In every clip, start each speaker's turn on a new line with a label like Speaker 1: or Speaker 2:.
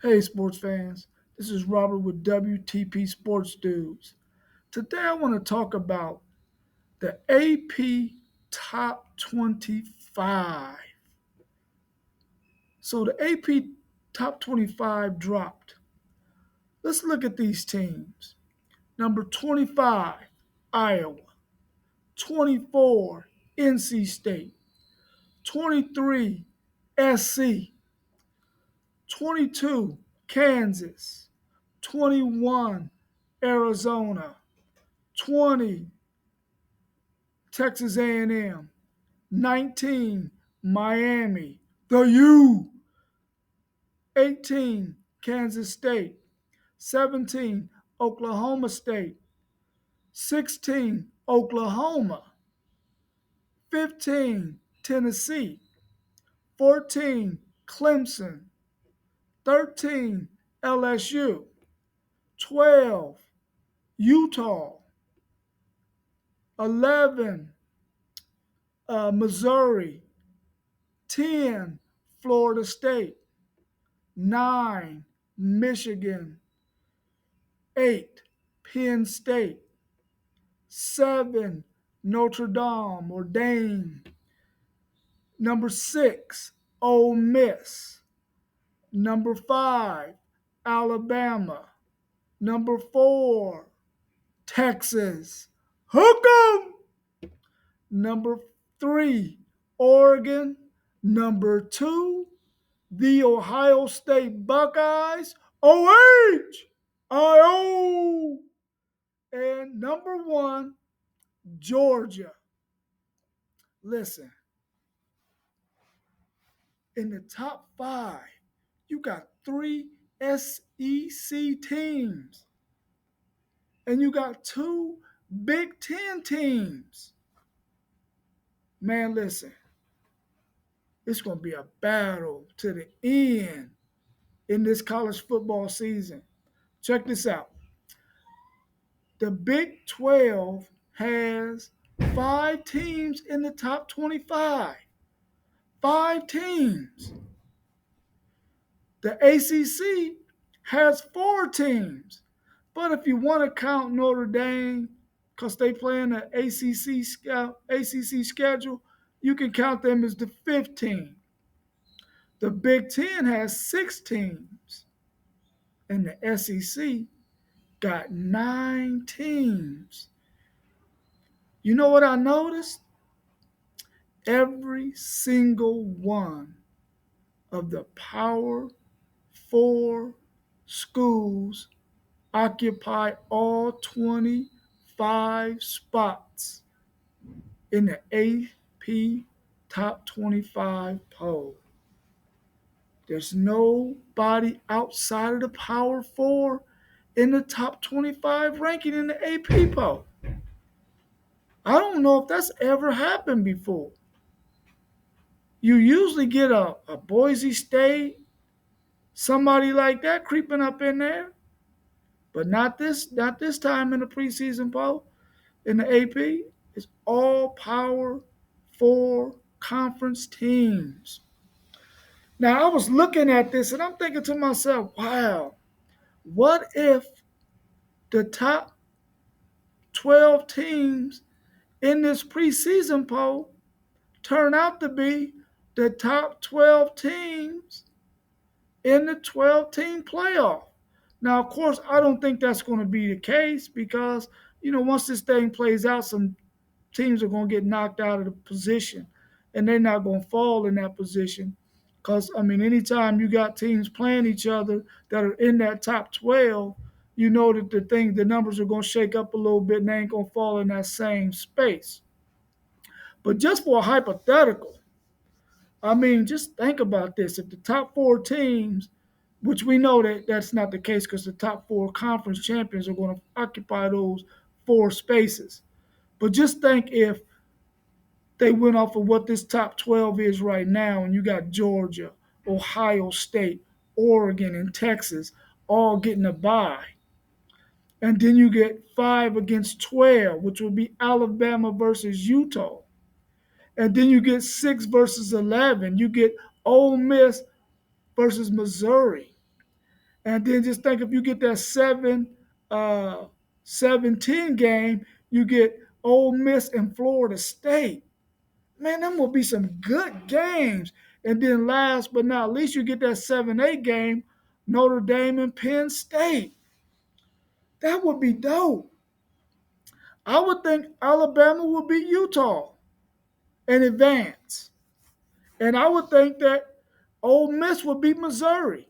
Speaker 1: Hey, sports fans. This is Robert with WTP Sports Dudes. Today I want to talk about the AP Top 25. So the AP Top 25 dropped. Let's look at these teams. Number 25, Iowa. 24, NC State. 23, SC. 22, Kansas. 21, Arizona. 20, Texas A&M. 19, Miami. The U. 18, Kansas State. 17, Oklahoma State. 16, Oklahoma. 15, Tennessee. 14, Clemson. 13, LSU. 12, Utah. 11, Missouri. 10, Florida State. 9, Michigan. 8, Penn State. 7, Notre Dame or Dame. Number 6, Ole Miss. Number 5, Alabama. Number 4, Texas. Hook 'em! Number 3, Oregon. Number 2, the Ohio State Buckeyes. OHIO. And number 1, Georgia. Listen, in the top 5, you got 3 SEC teams, and you got 2 Big Ten teams. Man, listen, it's going to be a battle to the end in this college football season. Check this out. The Big 12 has 5 teams in the top 25. 5 teams. The ACC has 4 teams. But if you want to count Notre Dame, because they play in the ACC schedule, you can count them as the 5th team. The Big Ten has 6 teams, and the SEC got 9 teams. You know what I noticed? Every single one of the Power 4 schools occupy all 25 spots in the AP Top 25 poll. There's nobody outside of the Power 4 in the top 25 ranking in the AP poll. I don't know if that's ever happened before. You usually get a Boise State, somebody like that creeping up in there, but not this time in the preseason poll. In the AP, it's all Power 4 conference teams. Now, I was looking at this and I'm thinking to myself, wow, what if the top 12 teams in this preseason poll turn out to be the top 12 teams in the 12-team playoff? Now, of course, I don't think that's going to be the case because, once this thing plays out, some teams are going to get knocked out of the position and they're not going to fall in that position. Because, anytime you got teams playing each other that are in that top 12, you know that the numbers are going to shake up a little bit and they ain't going to fall in that same space. But just for a hypothetical, just think about this. If the top 4 teams, which we know that that's not the case because the top 4 conference champions are going to occupy those 4 spaces. But just think if they went off of what this top 12 is right now, and you got Georgia, Ohio State, Oregon, and Texas all getting a bye. And then you get 5 against 12, which would be Alabama versus Utah. And then you get 6 versus 11. You get Ole Miss versus Missouri. And then just think if you get that 7-10 game, you get Ole Miss and Florida State. Man, them will be some good games. And then last but not least, you get that 7-8 game, Notre Dame and Penn State. That would be dope. I would think Alabama would beat Utah and advance. And I would think that Ole Miss would beat Missouri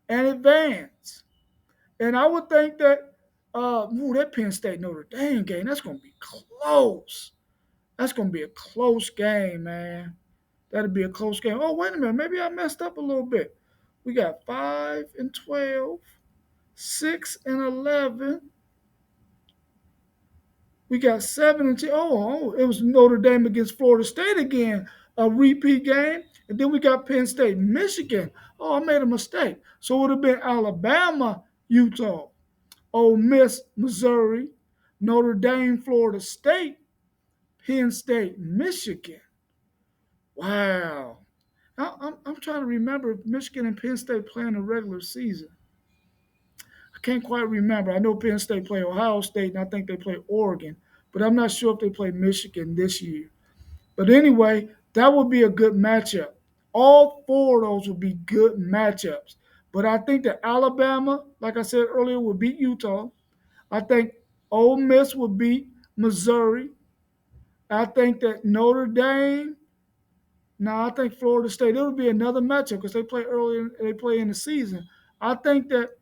Speaker 1: and advance. And I would think that that Penn State Notre Dame game, that's gonna be close. That's gonna be a close game, man. That'll be a close game. Oh, wait a minute, maybe I messed up a little bit. We got 5-12, 6-11. We got 7-10. It was Notre Dame against Florida State again, a repeat game. And then we got Penn State, Michigan. Oh, I made a mistake. So it would have been Alabama, Utah, Ole Miss, Missouri, Notre Dame, Florida State, Penn State, Michigan. Wow. I'm trying to remember if Michigan and Penn State play in the regular season. I can't quite remember. I know Penn State play Ohio State, and I think they play Oregon, but I'm not sure if they play Michigan this year. But anyway, that would be a good matchup. All four of those would be good matchups. But I think that Alabama, like I said earlier, will beat Utah. I think Ole Miss will beat Missouri. I think that Notre Dame. No, I think Florida State. It would be another matchup because they play early. They play in the season. I think that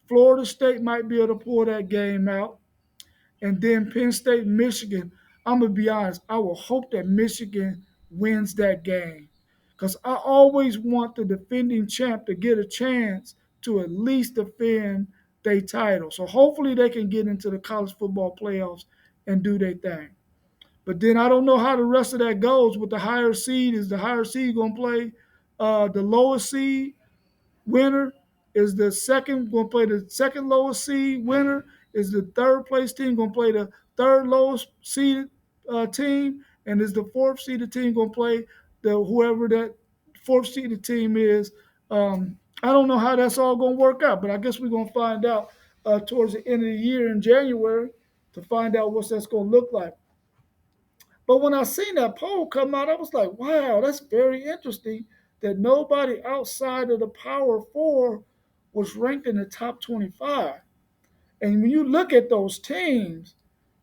Speaker 1: Florida State might be able to pull that game out. And then Penn State, Michigan. I'm gonna be honest. I will hope that Michigan wins that game because I always want the defending champ to get a chance to at least defend their title. So hopefully they can get into the college football playoffs and do their thing. But then I don't know how the rest of that goes with the higher seed. Is the higher seed gonna play the lowest seed? Winner is the second going to play the second lowest seed. Winner is the third place team going to play the third lowest seeded team, and is the fourth seeded team going to play the whoever that fourth seeded team is. I don't know how that's all going to work out, but I guess we're going to find out towards the end of the year in January to find out what that's going to look like. But when I seen that poll come out, I was like, wow, that's very interesting that nobody outside of the Power Four was ranked in the top 25. And when you look at those teams,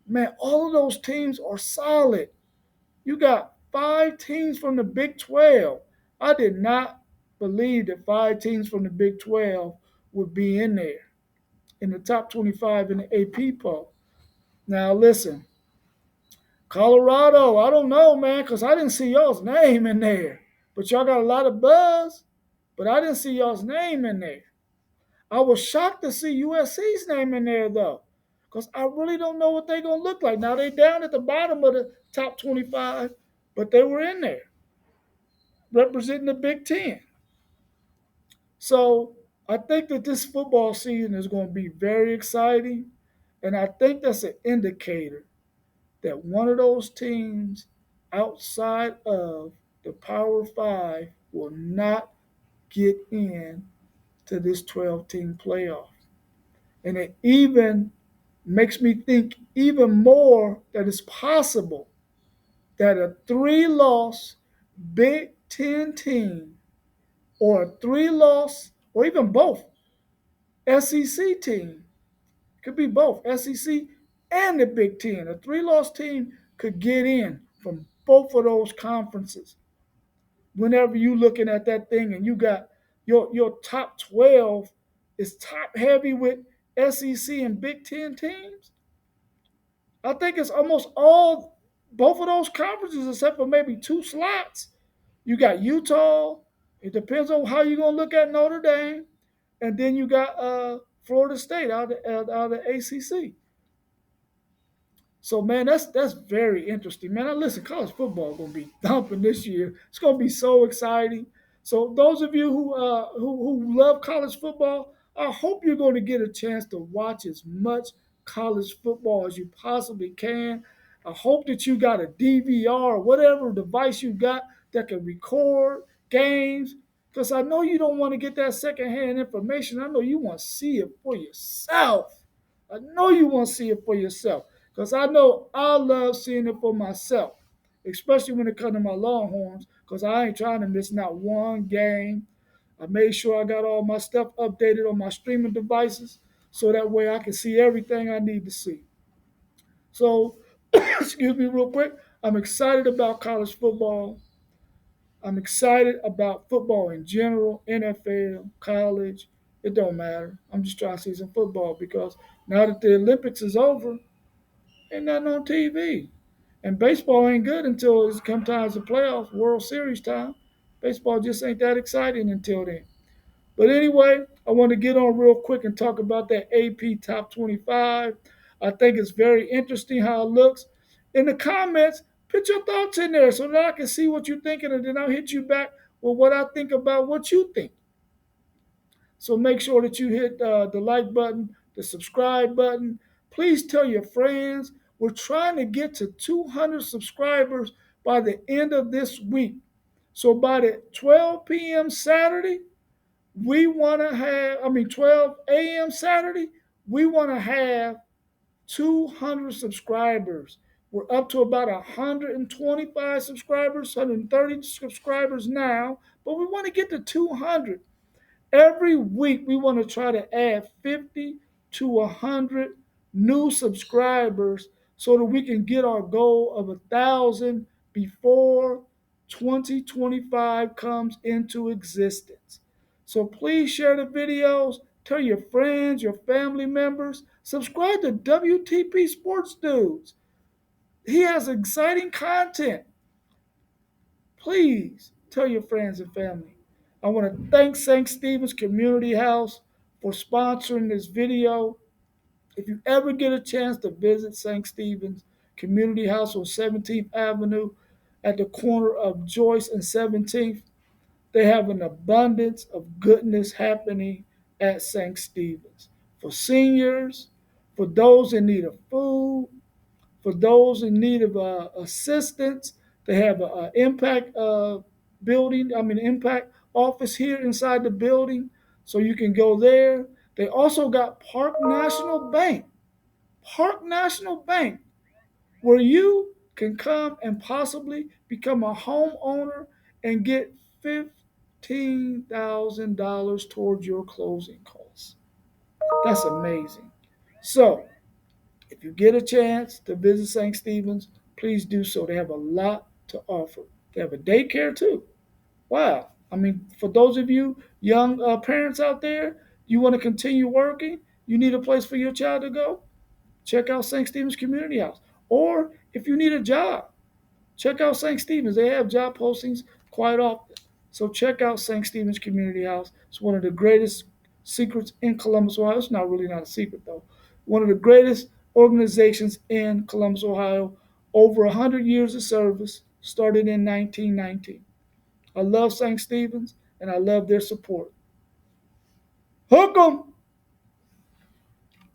Speaker 1: man, all of those teams are solid. You got 5 teams from the Big 12. I did not believe that 5 teams from the Big 12 would be in there in the top 25 in the AP poll. Now, listen, Colorado, I don't know, man, because I didn't see y'all's name in there. But y'all got a lot of buzz, but I didn't see y'all's name in there. I was shocked to see USC's name in there, though, because I really don't know what they're going to look like. Now, they're down at the bottom of the top 25, but they were in there representing the Big Ten. So I think that this football season is going to be very exciting, and I think that's an indicator that one of those teams outside of the Power Five will not get in to this 12-team playoff. And it even makes me think even more that it's possible that a 3-loss Big Ten team or a 3-loss or even both SEC team, could be both SEC and the Big Ten. A 3-loss team could get in from both of those conferences. Whenever you looking at that thing and you got your top 12 is top heavy with SEC and Big Ten teams, I think it's almost all both of those conferences except for maybe 2 slots. You got Utah. It depends on how you're gonna look at Notre Dame, and then you got Florida State out of the ACC. So man, that's very interesting, man. Now listen, college football gonna be dumping this year. It's gonna be so exciting. So those of you who love college football, I hope you're going to get a chance to watch as much college football as you possibly can. I hope that you got a DVR or whatever device you got that can record games, Because I know you don't want to get that secondhand information. I know you want to see it for yourself. I know you want to see it for yourself. Because I know I love seeing it for myself, especially when it comes to my Longhorns, because I ain't trying to miss not one game. I made sure I got all my stuff updated on my streaming devices so that way I can see everything I need to see. So, excuse me, real quick. I'm excited about college football. I'm excited about football in general, NFL, college. It don't matter. I'm just trying to see some football because now that the Olympics is over, ain't nothing on TV. And baseball ain't good until it's come time to playoffs, World Series time. Baseball just ain't that exciting until then. But anyway, I want to get on real quick and talk about that AP Top 25. I think it's very interesting how it looks. In the comments, put your thoughts in there so that I can see what you're thinking, and then I'll hit you back with what I think about what you think. So make sure that you hit the like button, the subscribe button. Please tell your friends. We're trying to get to 200 subscribers by the end of this week. So by the 12 p.m. Saturday, we want to have, 12 a.m. Saturday, we want to have 200 subscribers. We're up to about 125 subscribers, 130 subscribers now, but we want to get to 200. Every week, we want to try to add 50 to 100 new subscribers so that we can get our goal of 1,000 before 2025 comes into existence. So please share the videos, tell your friends, your family members, subscribe to WTP Sports Dudes. He has exciting content. Please tell your friends and family. I want to thank St. Stephen's Community House for sponsoring this video. If you ever get a chance to visit St. Stephen's Community House on 17th Avenue at the corner of Joyce and 17th, they have an abundance of goodness happening at St. Stephen's for seniors, for those in need of food, for those in need of assistance. They have an impact impact office here inside the building, so you can go there. They also got Park National Bank, where you can come and possibly become a homeowner and get $15,000 towards your closing costs. That's amazing. So, if you get a chance to visit St. Stephen's, please do so. They have a lot to offer. They have a daycare too. Wow. For those of you young parents out there, you want to continue working, you need a place for your child to go, check out St. Stephen's Community House. Or if you need a job, check out St. Stephen's. They have job postings quite often. So check out St. Stephen's Community House. It's one of the greatest secrets in Columbus, Ohio. It's not a secret though. One of the greatest organizations in Columbus, Ohio. Over 100 years of service, started in 1919. I love St. Stephen's and I love their support. Hook 'em!